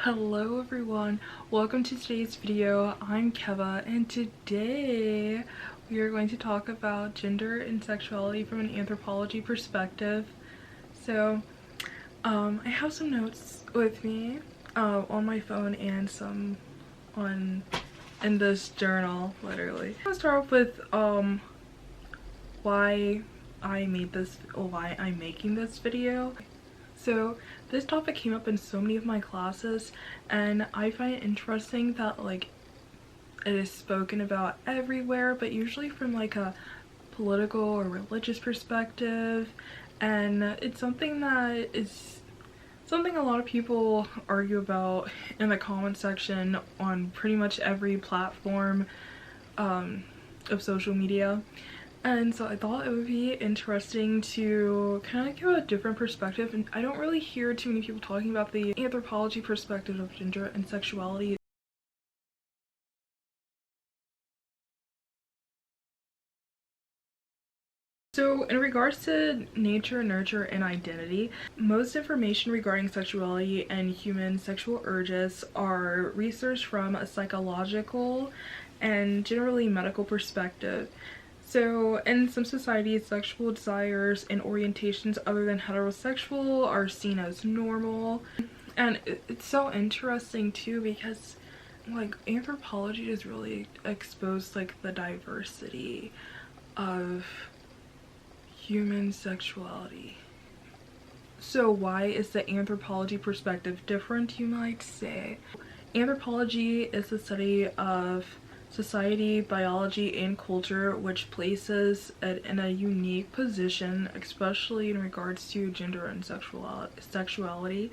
Hello everyone, welcome to today's video. I'm Keva and today we are going to talk about gender and sexuality from an anthropology perspective. So I have some notes with me on my phone and some in this journal, literally. I'm gonna start off with why I'm making this video. So this topic came up in so many of my classes and I find it interesting that like it is spoken about everywhere, but usually from like a political or religious perspective, and it's something that is something a lot of people argue about in the comment section on pretty much every platform of social media. And so I thought it would be interesting to kind of give a different perspective, and I don't really hear too many people talking about the anthropology perspective of gender and sexuality. So in regards to nature, nurture, and identity, most information regarding sexuality and human sexual urges are researched from a psychological and generally medical perspective. So in some societies, sexual desires and orientations other than heterosexual are seen as normal. And it's so interesting too because like anthropology is really exposed like the diversity of human sexuality. So why is the anthropology perspective different, you might say? Anthropology is the study of society, biology, and culture, which places it in a unique position, especially in regards to gender and sexuality.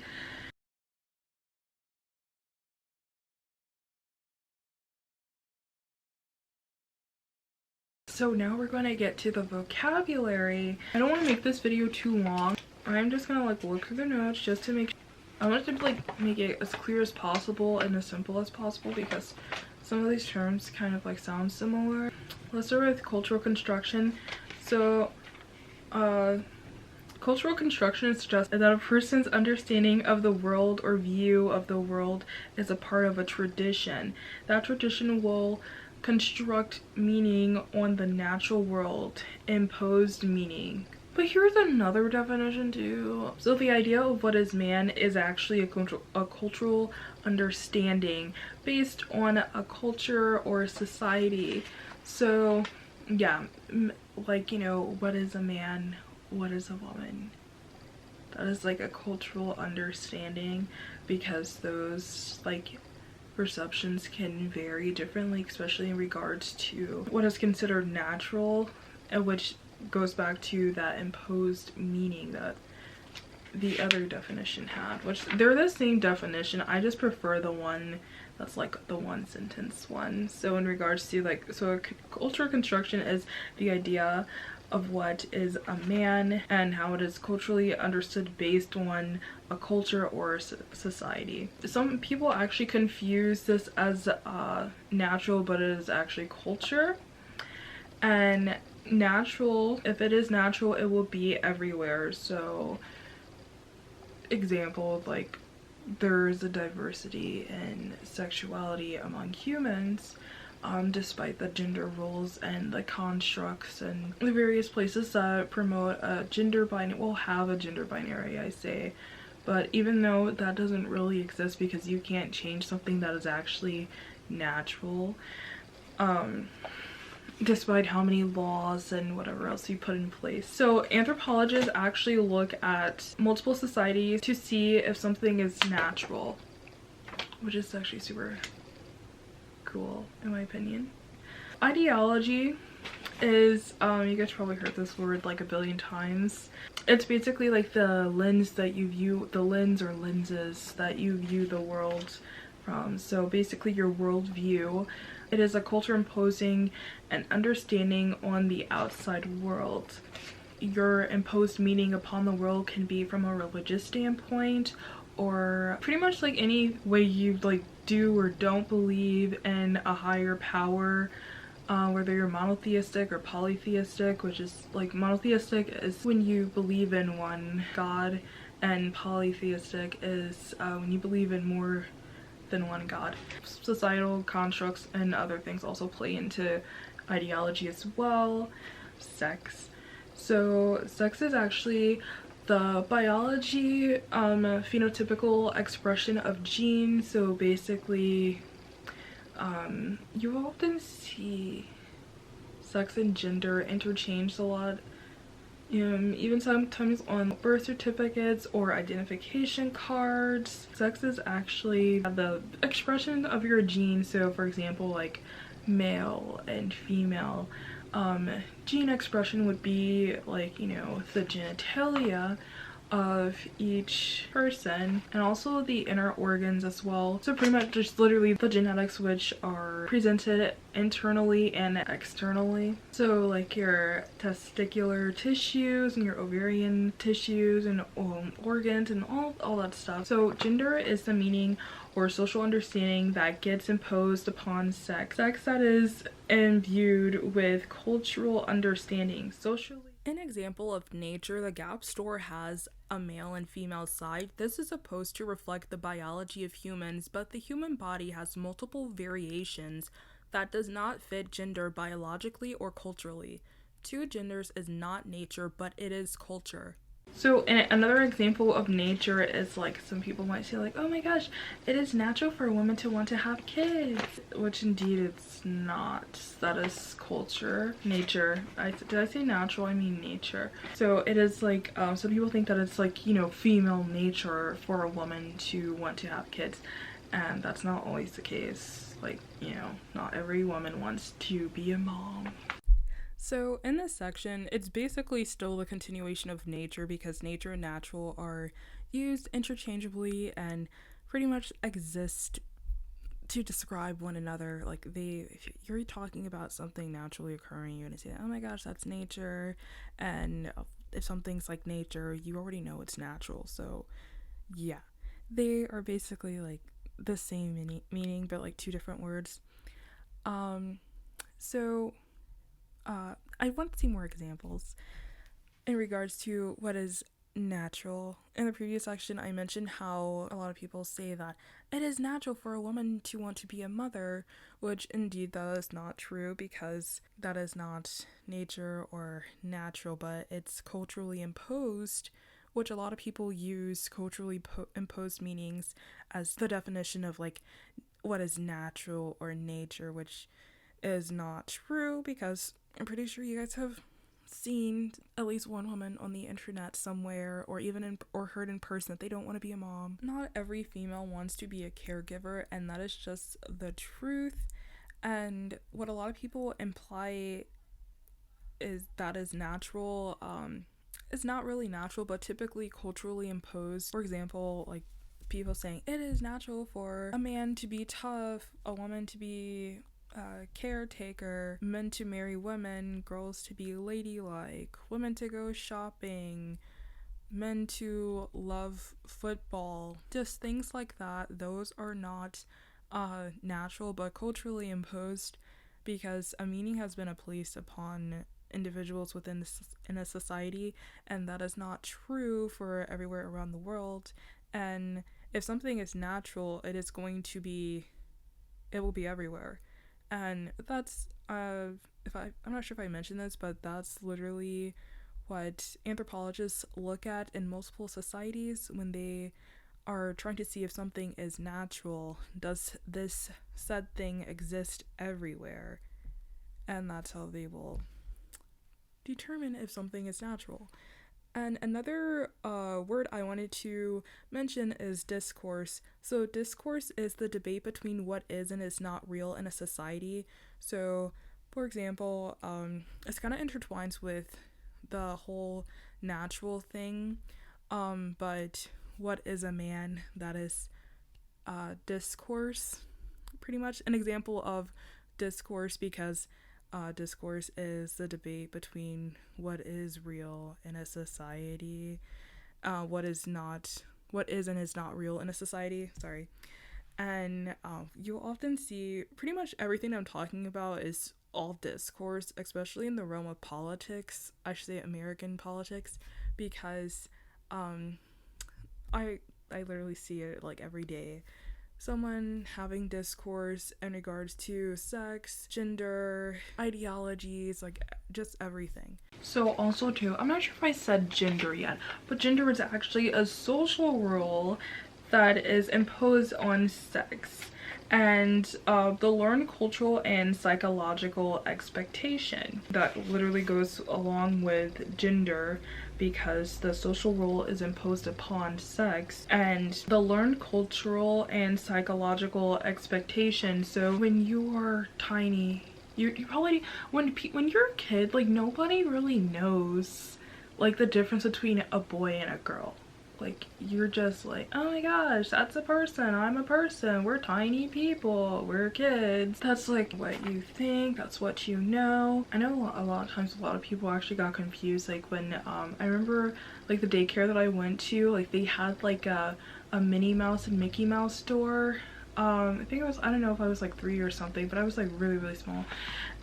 So now we're going to get to the vocabulary. I don't want to make this video too long. I'm just going to like look through the notes just to make I wanted to like make it as clear as possible and as simple as possible because some of these terms kind of like sound similar. Let's start with cultural construction. So cultural construction suggests that a person's understanding of the world or view of the world is a part of a tradition. That tradition will construct meaning on the natural world, imposed meaning. But here's another definition too. So the idea of what is man is actually a cultural understanding based on a culture or a society. So yeah, like, you know, what is a man? What is a woman? That is like a cultural understanding because those like perceptions can vary differently, especially in regards to what is considered natural, which goes back to that imposed meaning that the other definition had, which they're the same definition. I just prefer the one that's like the one sentence one. So in regards to like, so cultural construction is the idea of what is a man and how it is culturally understood based on a culture or society. Some people actually confuse this as natural, but it is actually culture. And natural, if it is natural, it will be everywhere. So example, like there's a diversity in sexuality among humans, despite the gender roles and the constructs and the various places that promote a gender binary, will have a gender binary, I say. But even though that doesn't really exist because you can't change something that is actually natural, despite how many laws and whatever else you put in place. So anthropologists actually look at multiple societies to see if something is natural, which is actually super cool in my opinion. Ideology is, you guys probably heard this word like a billion times. It's basically like the lens that you view, the lens or lenses that you view the world from. So basically your worldview. It is a culture imposing an understanding on the outside world. Your imposed meaning upon the world can be from a religious standpoint, or pretty much like any way you like do or don't believe in a higher power, whether you're monotheistic or polytheistic, which is like monotheistic is when you believe in one god And polytheistic is when you believe in more than one god. Societal constructs and other things also play into ideology as well. Sex. So sex is actually the biology phenotypical expression of genes. So basically you often see sex and gender interchanged a lot, even sometimes on birth certificates or identification cards. Sex is actually the expression of your genes. So for example, like male and female, gene expression would be like, the genitalia of each person, and also the inner organs as well. So pretty much just literally the genetics which are presented internally and externally. So like your testicular tissues and your ovarian tissues and organs and all that stuff. So gender is the meaning or social understanding that gets imposed upon sex. Sex that is imbued with cultural understanding, socially. An example of nature, the Gap store has a male and female side. This is supposed to reflect the biology of humans, but the human body has multiple variations that does not fit gender biologically or culturally. Two genders is not nature, but it is culture. So another example of nature is like some people might say like, oh my gosh, it is natural for a woman to want to have kids, which indeed it's not. That is culture. Nature. Did I say natural? I mean nature. So it is like some people think that it's like, female nature for a woman to want to have kids, and that's not always the case. Like, not every woman wants to be a mom. So in this section, it's basically still the continuation of nature, because nature and natural are used interchangeably and pretty much exist to describe one another. Like if you're talking about something naturally occurring, you're gonna say, oh my gosh, that's nature. And if something's like nature, you already know it's natural. So yeah, they are basically like the same meaning, but like two different words. I want to see more examples in regards to what is natural. In the previous section, I mentioned how a lot of people say that it is natural for a woman to want to be a mother, which indeed that is not true, because that is not nature or natural, but it's culturally imposed, which a lot of people use culturally imposed meanings as the definition of like what is natural or nature, which is not true, because I'm pretty sure you guys have seen at least one woman on the internet somewhere, or even or heard in person, that they don't want to be a mom. Not every female wants to be a caregiver, and that is just the truth. And what a lot of people imply is that is natural, is not really natural, but typically culturally imposed. For example, like people saying it is natural for a man to be tough, a woman to be caretaker, men to marry women, girls to be ladylike, women to go shopping, men to love football, just things like that. Those are not natural but culturally imposed, because a meaning has been placed upon individuals within in a society, and that is not true for everywhere around the world. And if something is natural, it will be everywhere. And that's I'm not sure if I mentioned this, but that's literally what anthropologists look at in multiple societies when they are trying to see if something is natural. Does this said thing exist everywhere? And that's how they will determine if something is natural. And another word I wanted to mention is discourse. So discourse is the debate between what is and is not real in a society. So, for example, it's kind of intertwines with the whole natural thing. But what is a man? That is discourse, pretty much. An example of discourse, because discourse is the debate between what is real in a society, what is and is not real in a society. Sorry. And you'll often see pretty much everything I'm talking about is all discourse, especially in the realm of politics. I should say American politics, because I literally see it like every day. Someone having discourse in regards to sex, gender, ideologies, like just everything. So also too, I'm not sure if I said gender yet, but gender is actually a social rule that is imposed on sex and the learned cultural and psychological expectation that literally goes along with gender, because the social role is imposed upon sex and the learned cultural and psychological expectation. So when you are tiny, you probably, when you're a kid, like nobody really knows like the difference between a boy and a girl. Like you're just like, oh my gosh, that's a person, I'm a person, we're tiny people, we're kids. That's like what you think, that's what you know. I know a lot of times a lot of people actually got confused, like when I remember like the daycare that I went to, like they had like a Minnie Mouse and Mickey Mouse store. I think I was, I don't know if I was like 3 or something, but I was like really small.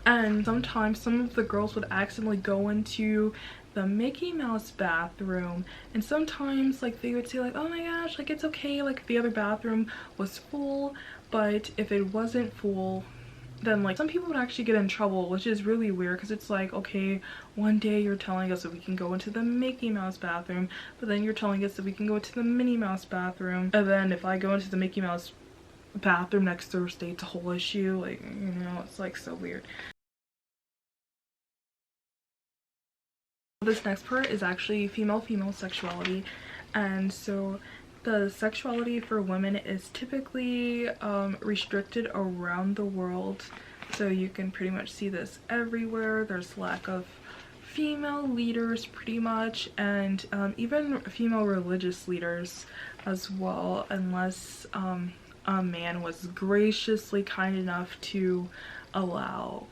And sometimes some of the girls would accidentally go into the Mickey Mouse bathroom, and sometimes like they would say like, oh my gosh, like it's okay, like if the other bathroom was full. But if it wasn't full, then like some people would actually get in trouble, which is really weird, because it's like, okay, one day you're telling us that we can go into the Mickey Mouse bathroom, but then you're telling us that we can go into the Minnie Mouse bathroom, and then if I go into the Mickey Mouse bathroom next Thursday, it's a whole issue. Like, you know, it's like so weird. This next part is actually female sexuality, and so the sexuality for women is typically restricted around the world. So you can pretty much see this everywhere. There's lack of female leaders pretty much, and even female religious leaders as well, unless a man was graciously kind enough to allow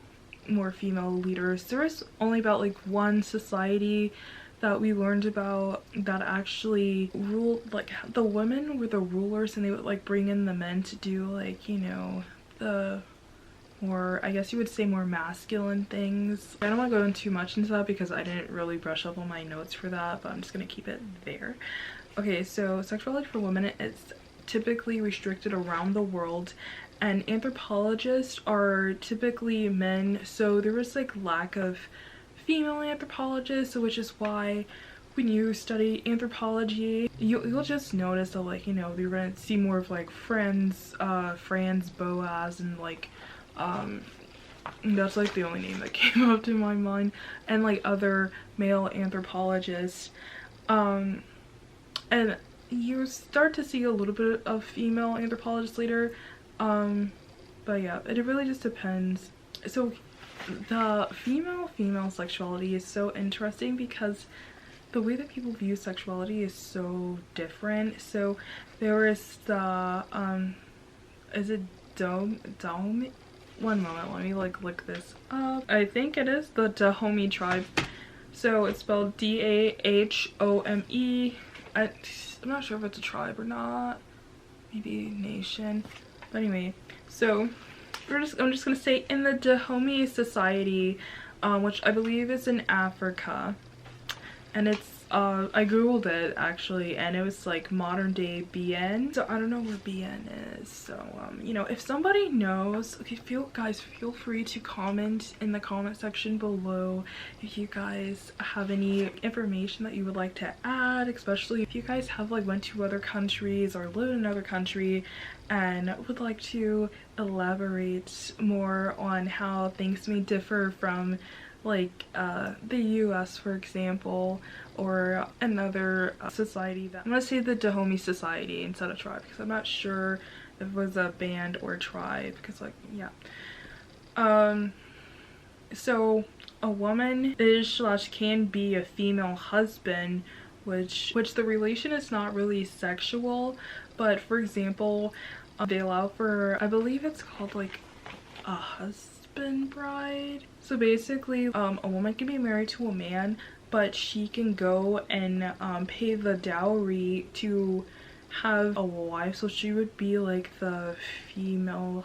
more female leaders. There was only about like one society that we learned about that actually ruled, like the women were the rulers, and they would like bring in the men to do like, you know, the more, I guess you would say, more masculine things. I don't want to go into too much into that because I didn't really brush up on my notes for that, but I'm just gonna keep it there. Okay, so sexuality for women is typically restricted around the world, and anthropologists are typically men, so there was like lack of female anthropologists, so which is why when you study anthropology, you'll just notice that, like, you know, you're gonna see more of like Franz Boas, and like that's like the only name that came up to my mind, and like other male anthropologists, and you start to see a little bit of female anthropologists later, but yeah, it really just depends. So the female sexuality is so interesting because the way that people view sexuality is so different. So there is the is it dome one moment, let me like look this up. I think it is the Dahomey tribe, so it's spelled Dahome. I'm not sure if it's a tribe or not, maybe nation, but anyway, so I'm just gonna say in the Dahomey society, which I believe is in Africa, and it's I googled it actually, and it was like modern day BN. So I don't know where BN is. So you know, if somebody knows, okay, guys feel free to comment in the comment section below if you guys have any information that you would like to add, especially if you guys have like went to other countries or live in another country and would like to elaborate more on how things may differ from like the US, for example, or another society. That I'm gonna say the Dahomey society instead of tribe, because I'm not sure if it was a band or tribe, because like, yeah. So a woman is/can be a female husband, which the relation is not really sexual, but for example, they allow for, I believe it's called like a husband bride. So basically, a woman can be married to a man, but she can go and pay the dowry to have a wife, so she would be like the female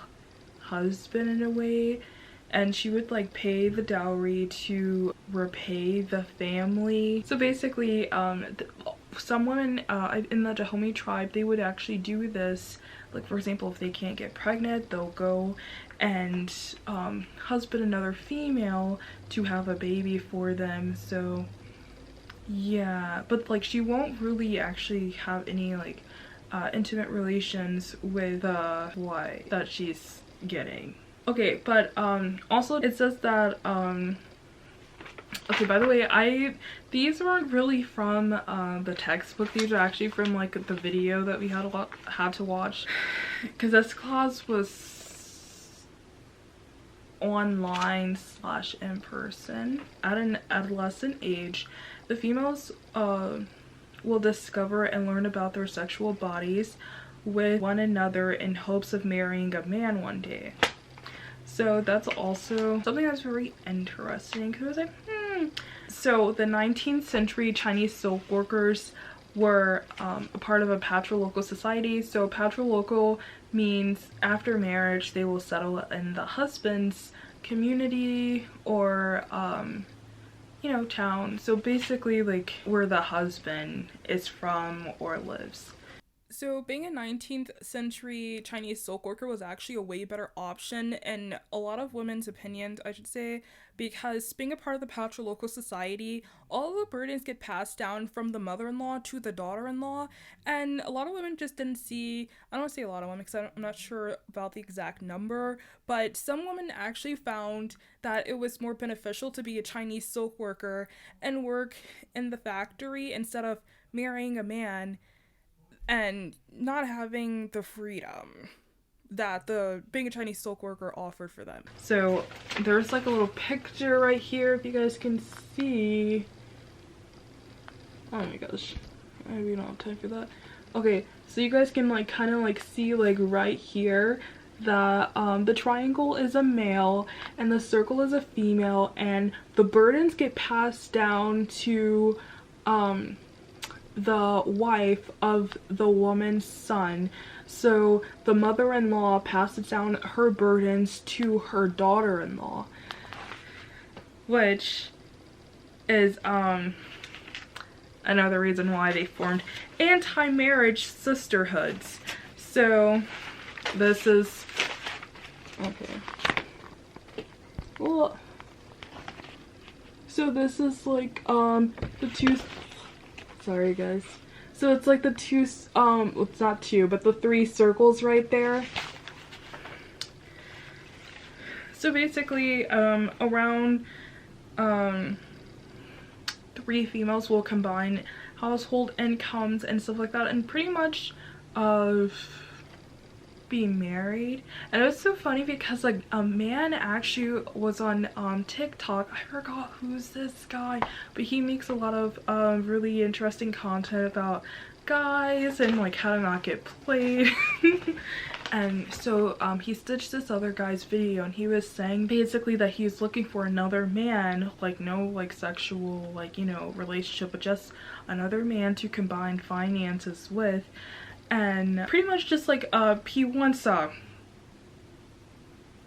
husband in a way, and she would like pay the dowry to repay the family. So basically some women in the Dahomey tribe, they would actually do this. Like, for example, if they can't get pregnant, they'll go and husband another female to have a baby for them. So yeah, but like she won't really actually have any like intimate relations with what that she's getting. Okay, but also it says that okay, by the way, these weren't really from the textbook. These are actually from like the video that we had to watch, because this class was online slash in person. At an adolescent age, the females will discover and learn about their sexual bodies with one another in hopes of marrying a man one day. So that's also something that's very interesting, because I was like, So the 19th century Chinese silk workers were a part of a patrilocal society. So patrilocal means after marriage they will settle in the husband's community or you know, town. So basically like where the husband is from or lives. So being a 19th century Chinese silk worker was actually a way better option in a lot of women's opinions, I should say, because being a part of the patrilocal society, all of the burdens get passed down from the mother-in-law to the daughter-in-law, and a lot of women just didn't see, I don't want to say a lot of women because I'm not sure about the exact number, but some women actually found that it was more beneficial to be a Chinese silk worker and work in the factory instead of marrying a man and not having the freedom that the being a Chinese silk worker offered for them. So there's like a little picture right here if you guys can see. Oh my gosh, we don't have time for that. Okay, so you guys can like kind of like see like right here that the triangle is a male and the circle is a female, and the burdens get passed down to the wife of the woman's son. So the mother-in-law passes down her burdens to her daughter-in-law, which is another reason why they formed anti-marriage sisterhoods. So this is okay. Well, so this is like the two, sorry guys. So it's like the two, it's not two, but the three circles right there. So basically, around 3 females will combine household incomes and stuff like that, and pretty much be married. And it was so funny because like a man actually was on TikTok. I forgot who's this guy, but he makes a lot of really interesting content about guys and like how to not get played. And so he stitched this other guy's video, and he was saying basically that he's looking for another man, like no like sexual like, you know, relationship, but just another man to combine finances with. And pretty much just like he wants a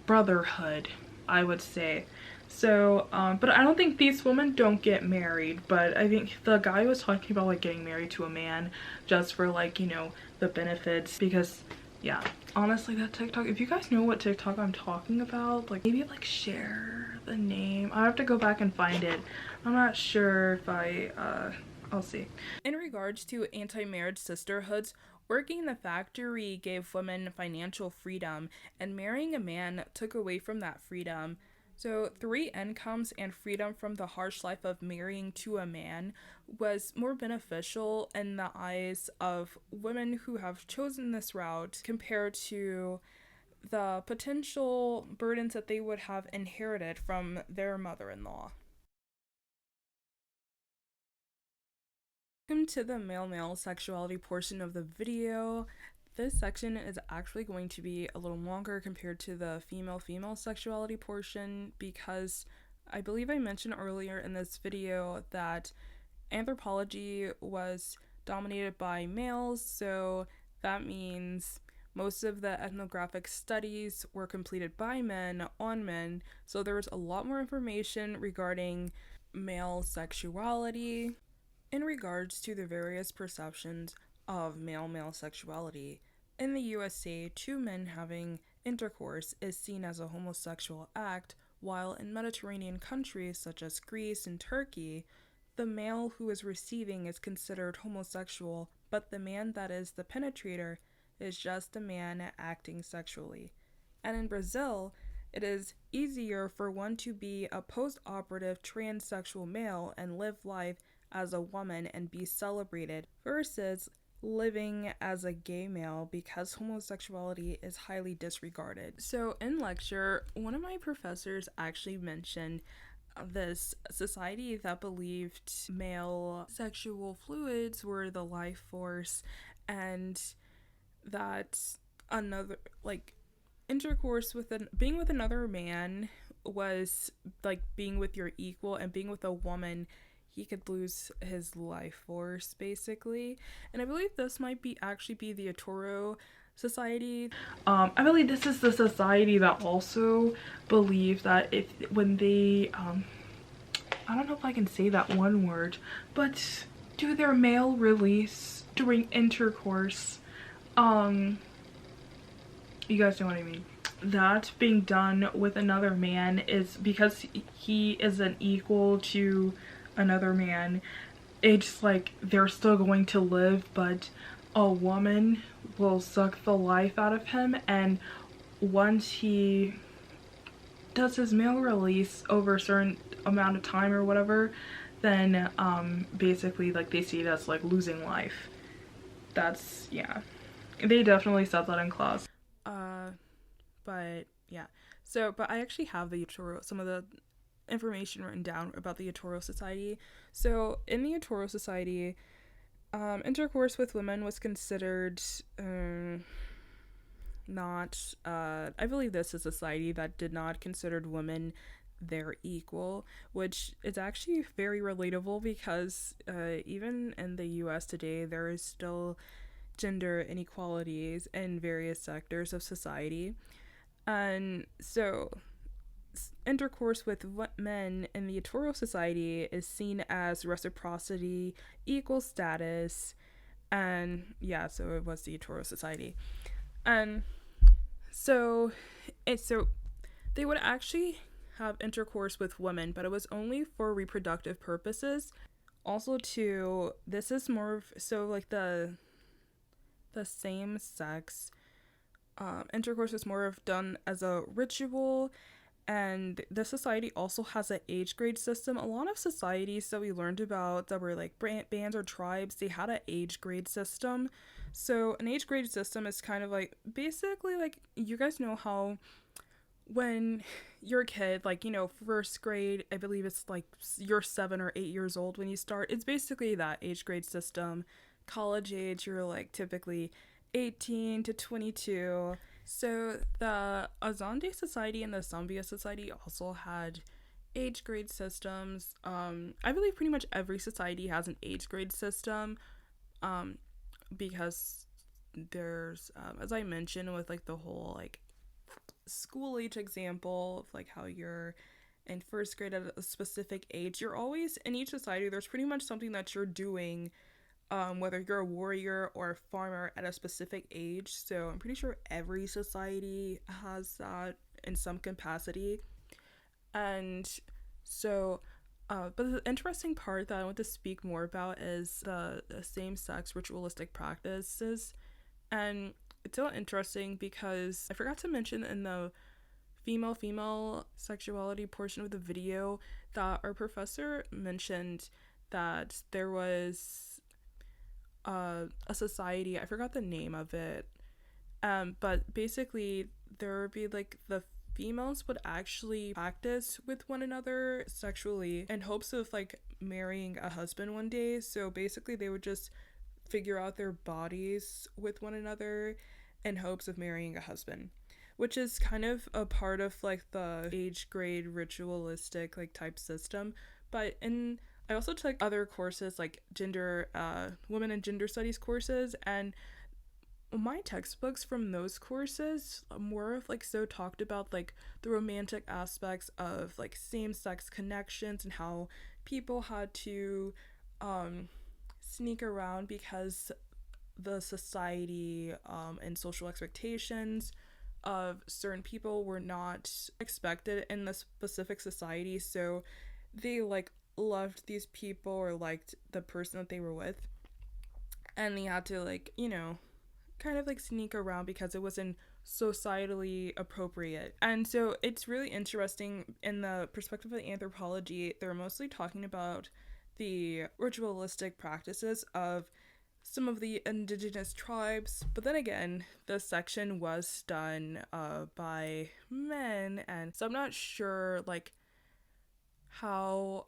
brotherhood, I would say. So but I don't think these women don't get married, but I think the guy was talking about like getting married to a man just for like, you know, the benefits. Because yeah, honestly, that TikTok, if you guys know what TikTok I'm talking about, like maybe like share the name. I have to go back and find it. I'm not sure if I'll see. In regards to anti-marriage sisterhoods, working in the factory gave women financial freedom, and marrying a man took away from that freedom. So 3 incomes and freedom from the harsh life of marrying to a man was more beneficial in the eyes of women who have chosen this route compared to the potential burdens that they would have inherited from their mother-in-law. Welcome to the male sexuality portion of the video. This section is actually going to be a little longer compared to the female sexuality portion, because I believe I mentioned earlier in this video that anthropology was dominated by males, so that means most of the ethnographic studies were completed by men on men, so there was a lot more information regarding male sexuality. In regards to the various perceptions of male sexuality, in the USA, two men having intercourse is seen as a homosexual act, while in Mediterranean countries such as Greece and Turkey, the male who is receiving is considered homosexual, but the man that is the penetrator is just a man acting sexually. And in Brazil, it is easier for one to be a post operative transsexual male and live life as a woman and be celebrated versus living as a gay male because homosexuality is highly disregarded. So, in lecture, one of my professors actually mentioned this society that believed male sexual fluids were the life force and that another, like, intercourse with being with another man was like being with your equal, and being with a woman he could lose his life force basically. And I believe this might be actually be the Atoro Society. I believe this is the society that also believe that if when they I don't know if I can say that one word, but do their male release during intercourse, you guys know what I mean. That being done with another man is because he is an equal to another man. It's like they're still going to live, but a woman will suck the life out of him, and once he does his male release over a certain amount of time or whatever, then basically like they see it as like losing life. That's, yeah, they definitely said that in class. But yeah, so but I actually have the Yatoro, some of the information written down about the Yatoro Society. So in the Yatoro Society, intercourse with women was considered not I believe this is a society that did not consider women their equal, which is actually very relatable because even in the US today there is still gender inequalities in various sectors of society. And so intercourse with men in the Toro Society is seen as reciprocity, equal status, and yeah, so it was the Toro Society. And so they would actually have intercourse with women, but it was only for reproductive purposes. Also, too, this is more of so like the same sex intercourse is more of done as a ritual, and the society also has an age grade system. A lot of societies that we learned about that were like bands or tribes, they had an age grade system. So an age grade system is kind of like basically like, you guys know how when you're a kid, like, you know, first grade, I believe it's like you're 7 or 8 years old when you start. It's basically that age grade system. College age, you're like typically 18 to 22. So the Azande Society and the Zambia Society also had age grade systems. I believe pretty much every society has an age grade system, because there's, as I mentioned, with like the whole like school age example of like how you're in first grade at a specific age, you're always in each society. There's pretty much something that you're doing, whether you're a warrior or a farmer at a specific age. So I'm pretty sure every society has that in some capacity. And so, but the interesting part that I want to speak more about is the same-sex ritualistic practices. And it's so interesting because I forgot to mention in the female sexuality portion of the video that our professor mentioned that there was a society, I forgot the name of it, but basically there would be like the females would actually practice with one another sexually in hopes of like marrying a husband one day. So basically they would just figure out their bodies with one another in hopes of marrying a husband, which is kind of a part of like the age grade ritualistic like type system. But in I also took other courses like women and gender studies courses, and my textbooks from those courses more of like so talked about like the romantic aspects of like same-sex connections and how people had to sneak around because the society and social expectations of certain people were not expected in the specific society, so they like loved these people or liked the person that they were with, and they had to like, you know, kind of like sneak around because it wasn't societally appropriate. And so it's really interesting in the perspective of anthropology. They're mostly talking about the ritualistic practices of some of the indigenous tribes, but then again, this section was done by men, and so I'm not sure like how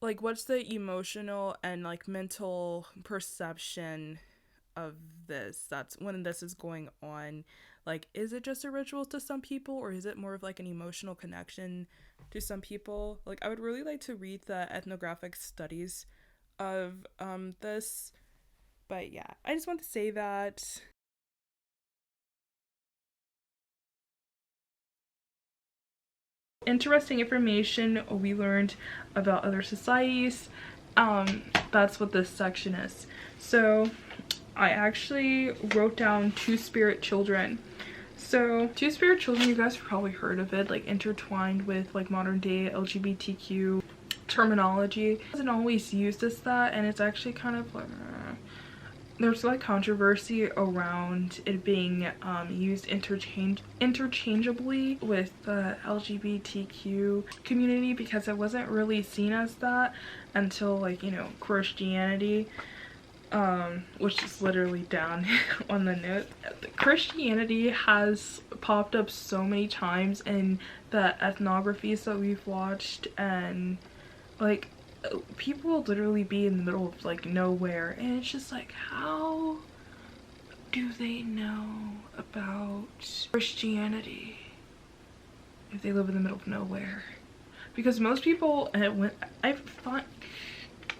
like what's the emotional and like mental perception of this that's when this is going on. Like, is it just a ritual to some people, or is it more of like an emotional connection to some people? Like, I would really like to read the ethnographic studies of this. But yeah, I just want to say that interesting information we learned about other societies. That's what this section is. So I actually wrote down two-spirit children. So two-spirit children, you guys have probably heard of it, like intertwined with like modern day LGBTQ terminology. It wasn't always used as that, and it's actually kind of like there's like controversy around it being used interchangeably with the LGBTQ community, because it wasn't really seen as that until like, you know, Christianity, which is literally down on the note. Christianity has popped up so many times in the ethnographies that we've watched, and like people will literally be in the middle of like nowhere, and it's just like, how do they know about Christianity if they live in the middle of nowhere? Because most people, and I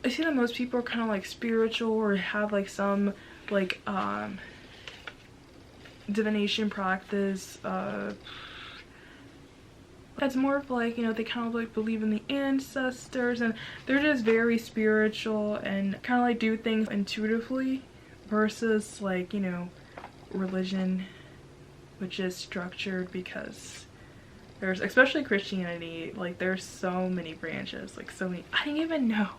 see that most people are kind of like spiritual or have like some like divination practice. It's more of like, you know, they kind of like believe in the ancestors, and they're just very spiritual and kind of like do things intuitively, versus like, you know, religion, which is structured, because there's, especially Christianity, like there's so many branches, like so many. I didn't even know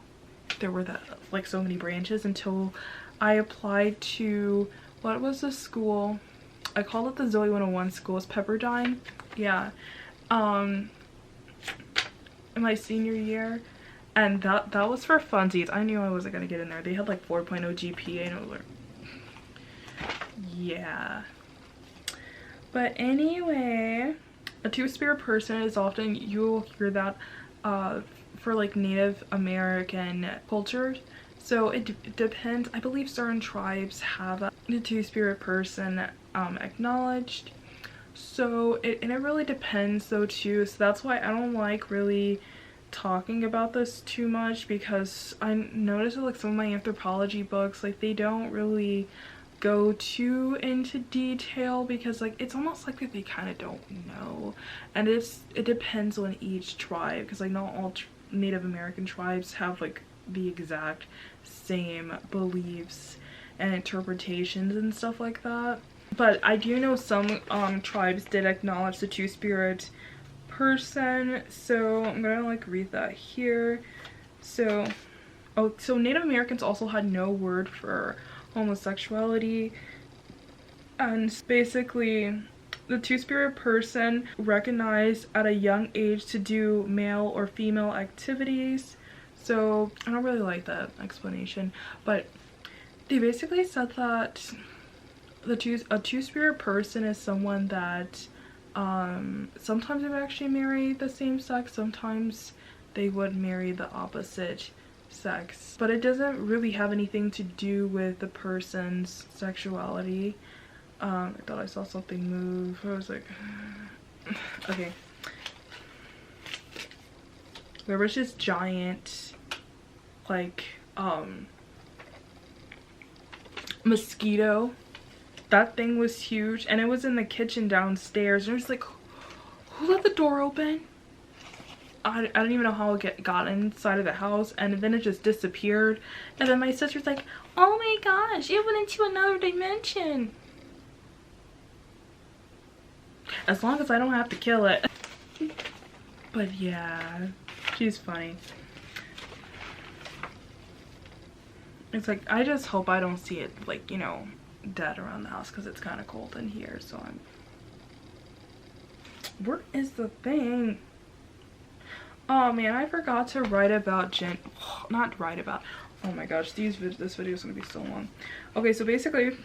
there were that like so many branches until I applied to, what was the school? I called it the Zoe 101 school. It's Pepperdine. Yeah. In my senior year, and that was for funsies. I knew I wasn't gonna get in there. They had like 4.0 GPA, and I was like, yeah. But anyway, a two-spirit person is often, you'll hear that for like Native American cultures. So it depends. I believe certain tribes have the two-spirit person acknowledged. So it really depends though too, so that's why I don't like really talking about this too much, because I noticed that like some of my anthropology books, like they don't really go too into detail, because like it's almost like that they kind of don't know, and it depends on each tribe, because like not all Native American tribes have like the exact same beliefs and interpretations and stuff like that. But I do know some tribes did acknowledge the two-spirit person, so I'm gonna like read that here. So, oh, so Native Americans also had no word for homosexuality, and basically the two-spirit person recognized at a young age to do male or female activities. So I don't really like that explanation, but they basically said that a two-spirit person is someone that sometimes they would actually marry the same sex, sometimes they would marry the opposite sex, but it doesn't really have anything to do with the person's sexuality. I thought I saw something move. I was like, okay. There was this giant like mosquito. That thing was huge, and it was in the kitchen downstairs, and it was like, who let the door open? I don't even know how it got inside of the house, and then it just disappeared. And then my sister's like, oh my gosh, it went into another dimension. As long as I don't have to kill it. But yeah, she's funny. It's like, I just hope I don't see it, like, you know, dead around the house, because it's kind of cold in here. So I'm... Where is the thing? Oh man, I forgot to write about not write about. Oh my gosh, this video is gonna be so long. Okay, so basically,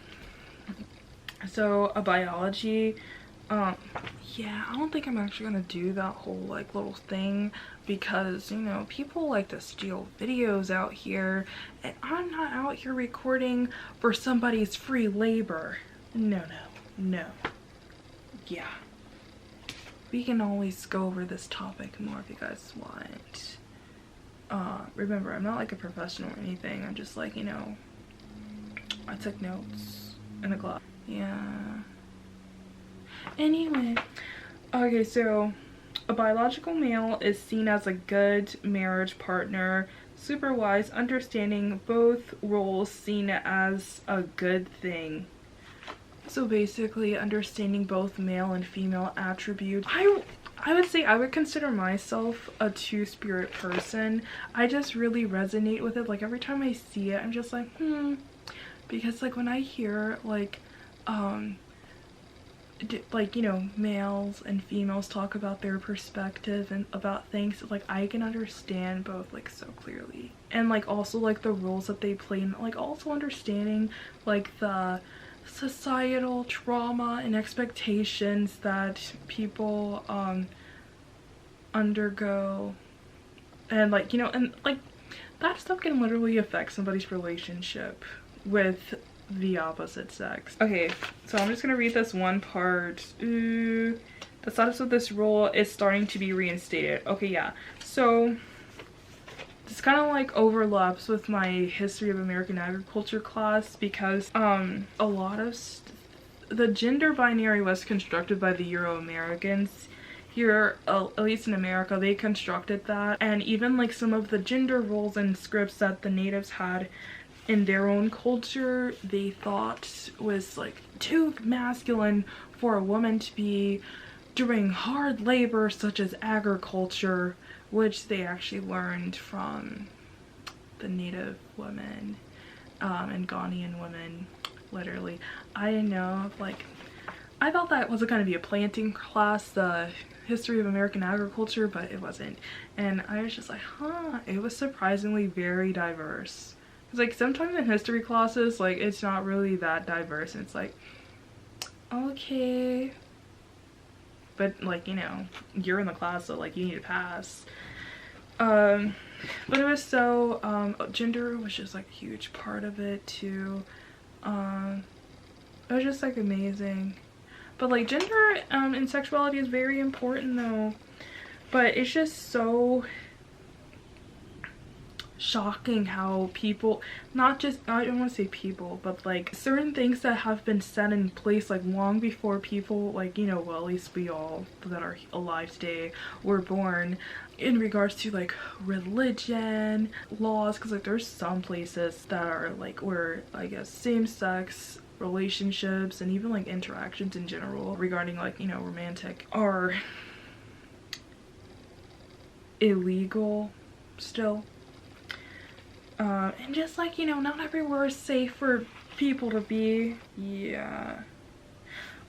so a biology, yeah, I don't think I'm actually gonna do that whole like little thing, because you know, people like to steal videos out here, and I'm not out here recording for somebody's free labor. No, yeah. We can always go over this topic more if you guys want. Remember, I'm not like a professional or anything. I'm just like, you know, I took notes in the class. Yeah. Anyway. Okay, so a biological male is seen as a good marriage partner, super wise, understanding both roles, seen as a good thing. So basically, understanding both male and female attributes. I would say I would consider myself a two-spirit person. I just really resonate with it. Like every time I see it, I'm just like, because like when I hear like like, you know, males and females talk about their perspective and about things, like I can understand both like so clearly. And like also like the roles that they play, and like also understanding like the societal trauma and expectations that people undergo, and like, you know, and like that stuff can literally affect somebody's relationship with the opposite sex. Okay, so I'm just gonna read this one part. The status of this rule is starting to be reinstated. Okay, yeah, so this kind of like overlaps with my history of American agriculture class, because a lot of the gender binary was constructed by the Euro-Americans here, at least in America. They constructed that, and even like some of the gender roles and scripts that the natives had in their own culture, they thought was like too masculine for a woman to be doing hard labor such as agriculture, which they actually learned from the native women and Ghanaian women, literally. I didn't know, like, I thought that was going to be a planting class, the history of American agriculture, but it wasn't. And I was just like, huh, it was surprisingly very diverse. It's like sometimes in history classes, like it's not really that diverse, and it's like, okay, but like, you know, you're in the class, so like you need to pass. But it was so gender was just like a huge part of it too. It was just like amazing. But like gender and sexuality is very important though, but it's just so shocking how people, not just, I don't want to say people, but like certain things that have been set in place like long before people, like, you know, well, at least we all that are alive today were born, in regards to like religion, laws, because like there's some places that are like where I guess same-sex relationships and even like interactions in general regarding like, you know, romantic are illegal still. And just like, you know, not everywhere is safe for people to be. Yeah.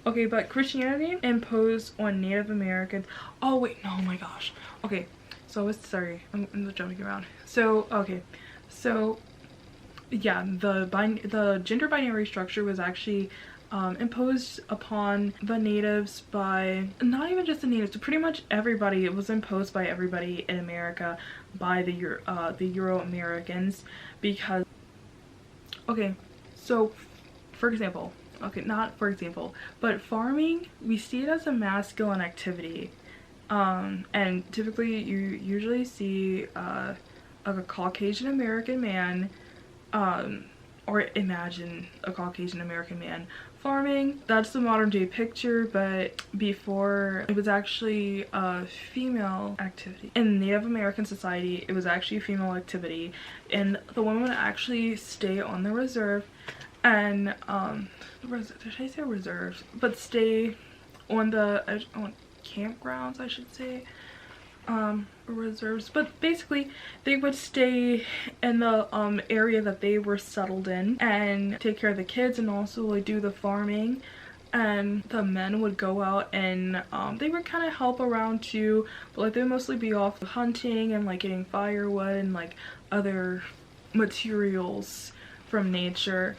Okay, but Christianity imposed on Native Americans. Oh wait, no, oh my gosh. Okay, so sorry, I'm jumping around. So okay, so yeah, the gender binary structure was actually imposed upon the natives by, not even just the natives, but pretty much everybody. It was imposed by everybody in America by the Euro-Americans, because, okay, so for example, okay, not for example, but farming, we see it as a masculine activity, and typically you usually see a Caucasian American man, or imagine a Caucasian American man farming. That's the modern day picture, but before it was actually a female activity. In Native American society, it was actually a female activity, and the women would actually stay on the reserve and did I say reserves? But stay on the on campgrounds, I should say. Reserves, but basically they would stay in the area that they were settled in and take care of the kids and also like do the farming, and the men would go out and they would kind of help around too, but like they would mostly be off hunting and like getting firewood and like other materials from nature.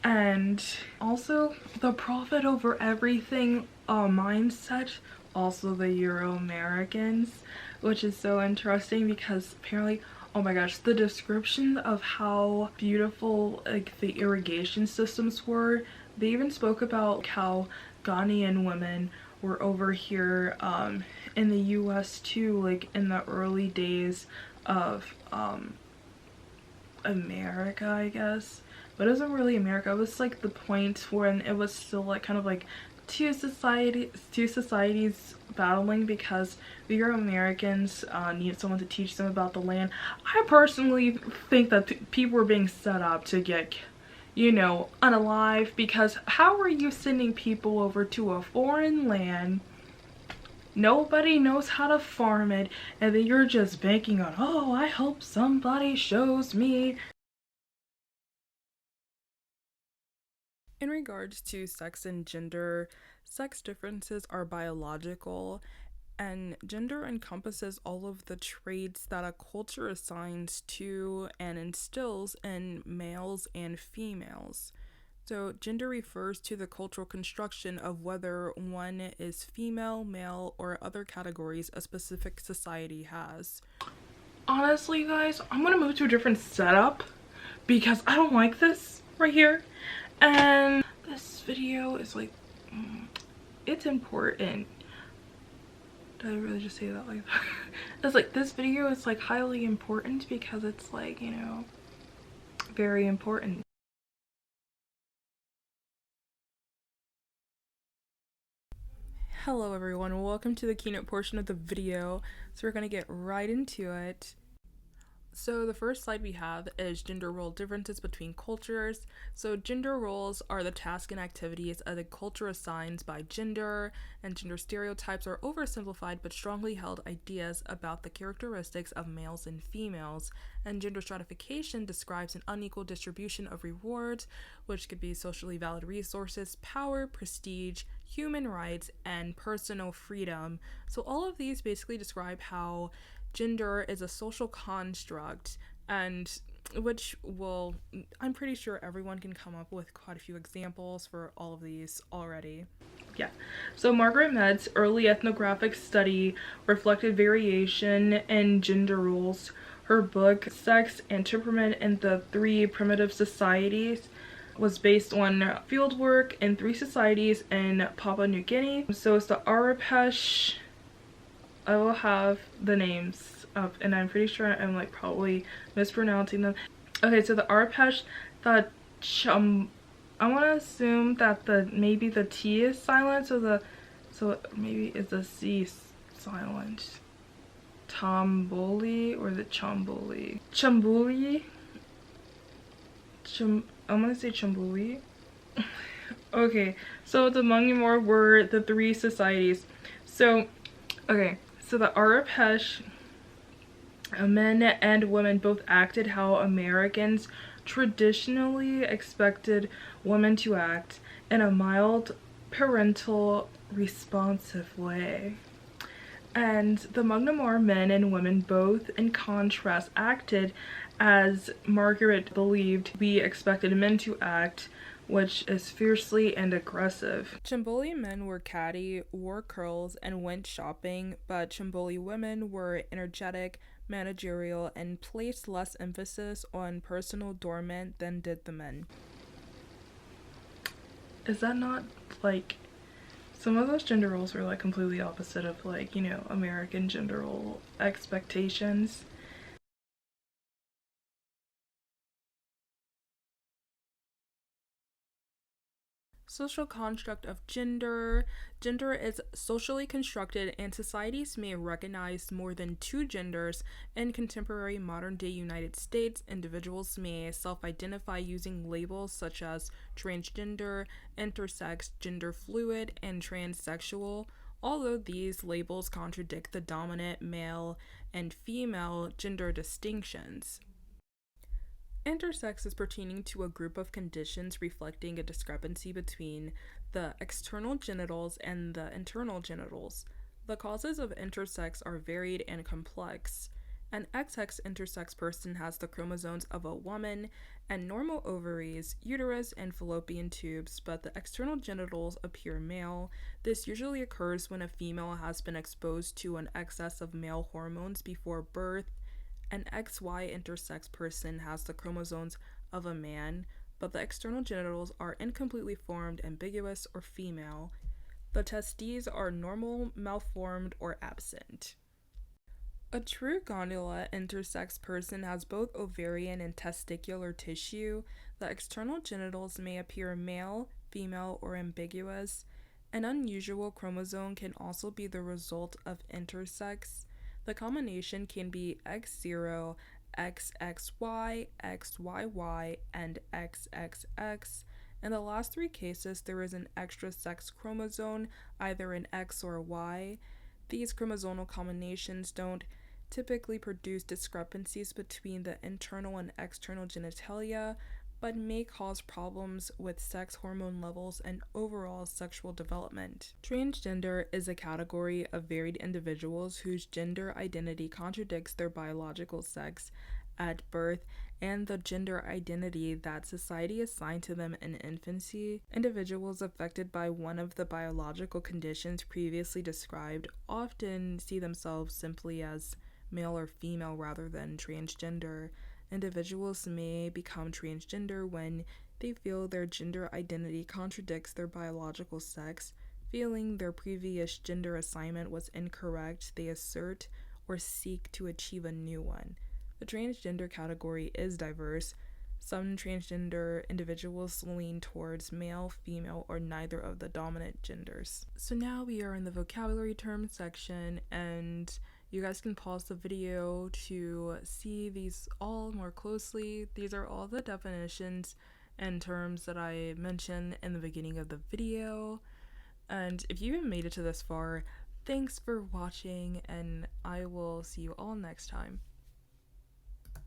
And also the profit over everything mindset, also the Euro-Americans, which is so interesting because apparently, oh my gosh, the description of how beautiful like the irrigation systems were. They even spoke about how Ghanaian women were over here in the US too, like in the early days of America, I guess. But it wasn't really America. It was like the point when it was still like kind of like two societies battling because the Euro Americans needed someone to teach them about the land. I personally think that people were being set up to get, you know, unalive, because how are you sending people over to a foreign land? Nobody knows how to farm it, and then you're just banking on, oh, I hope somebody shows me. In regards to sex and gender, sex differences are biological, and gender encompasses all of the traits that a culture assigns to and instills in males and females. So, gender refers to the cultural construction of whether one is female, male, or other categories a specific society has. Honestly, guys, I'm gonna move to a different setup because I don't like this right here. And this video is like, it's important. Did I really just say that like that? It's like, this video is like highly important because it's like, you know, very important. Hello everyone, welcome to the keynote portion of the video. So we're gonna get right into it. So the first slide we have is gender role differences between cultures. So gender roles are the tasks and activities that the culture assigns by gender, and gender stereotypes are oversimplified but strongly held ideas about the characteristics of males and females. And gender stratification describes an unequal distribution of rewards, which could be socially valid resources, power, prestige, human rights, and personal freedom. So all of these basically describe how gender is a social construct, and which will, I'm pretty sure everyone can come up with quite a few examples for all of these already. Yeah, so Margaret Mead's early ethnographic study reflected variation in gender roles. Her book, Sex and Temperament in the Three Primitive Societies, was based on fieldwork in 3 societies in Papua New Guinea. So it's the Arapesh, I will have the names up, and I'm pretty sure I'm like probably mispronouncing them. Okay, so the Arapesh, the I want to assume that maybe the T is silent, so maybe it's the C silent. Tomboli or the Chamboli? Chambuli? I'm gonna say Chambuli. Okay, so the Mungamore were the 3 societies. So, okay. So the Arapesh, men and women both acted how Americans traditionally expected women to act, in a mild, parental, responsive way. And the Mungamore men and women both, in contrast, acted as Margaret believed we expected men to act, which is fiercely and aggressive. Chamboli men were catty, wore curls, and went shopping, but Chamboli women were energetic, managerial, and placed less emphasis on personal adornment than did the men. Is that not like, some of those gender roles were like completely opposite of like, you know, American gender role expectations? Social construct of gender. Gender is socially constructed, and societies may recognize more than two genders. In contemporary modern day United States, individuals may self identify using labels such as transgender, intersex, gender fluid, and transsexual. Although these labels contradict the dominant male and female gender distinctions. Intersex is pertaining to a group of conditions reflecting a discrepancy between the external genitals and the internal genitals. The causes of intersex are varied and complex. An XX intersex person has the chromosomes of a woman and normal ovaries, uterus, and fallopian tubes, but the external genitals appear male. This usually occurs when a female has been exposed to an excess of male hormones before birth. An XY intersex person has the chromosomes of a man, but the external genitals are incompletely formed, ambiguous, or female. The testes are normal, malformed, or absent. A true gondola intersex person has both ovarian and testicular tissue. The external genitals may appear male, female, or ambiguous. An unusual chromosome can also be the result of intersex. The combination can be X0, XXY, XYY, and XXX. In the last three cases, there is an extra sex chromosome, either an X or Y. These chromosomal combinations don't typically produce discrepancies between the internal and external genitalia, but may cause problems with sex hormone levels and overall sexual development. Transgender is a category of varied individuals whose gender identity contradicts their biological sex at birth and the gender identity that society assigned to them in infancy. Individuals affected by one of the biological conditions previously described often see themselves simply as male or female rather than transgender. Individuals may become transgender when they feel their gender identity contradicts their biological sex. Feeling their previous gender assignment was incorrect, they assert or seek to achieve a new one. The transgender category is diverse. Some transgender individuals lean towards male, female, or neither of the dominant genders. So now we are in the vocabulary terms section, and you guys can pause the video to see these all more closely. These are all the definitions and terms that I mentioned in the beginning of the video. And if you even made it to this far, thanks for watching, and I will see you all next time.